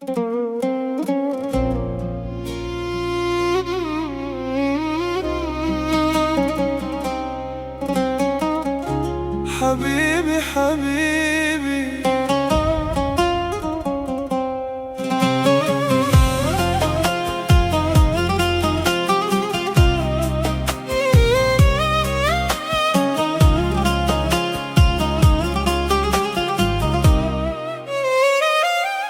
حبيبي حبيبي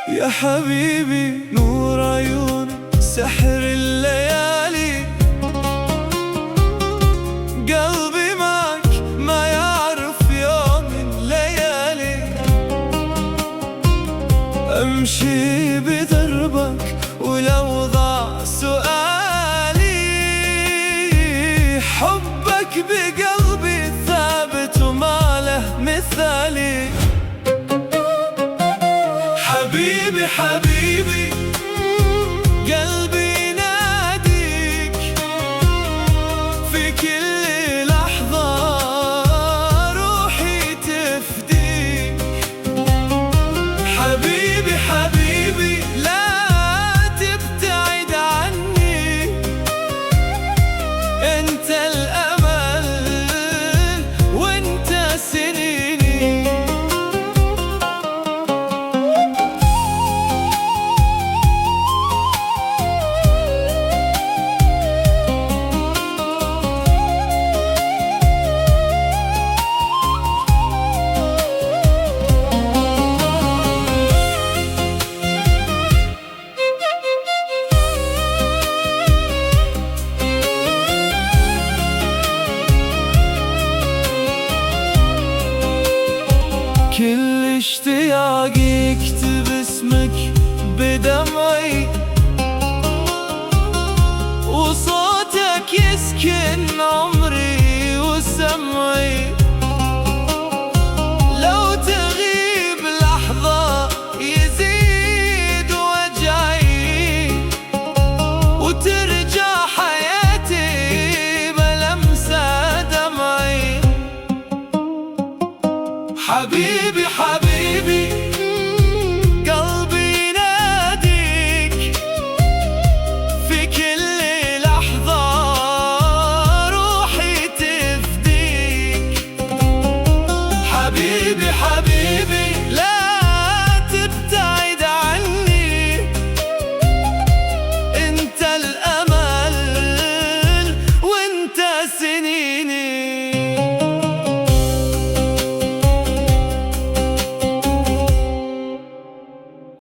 يا حبيبي، نور عيونك، سحر الليالي، قلبي معك ما يعرف يوم من ليالي. أمشي بدربك ولو ضاع سؤالي، حبك بقلبي ثابت وما له مثالي. حبيبي حبيبي، قلبي يناديك في كل لحظة، روحي تفديك. حبيبي حبيبي، لا تبتعد عني، انت الأمل وانت سنيني. كل اشتياقي اكتب اسمك بدمعي، وصوتك يسكن عمري وسمعي.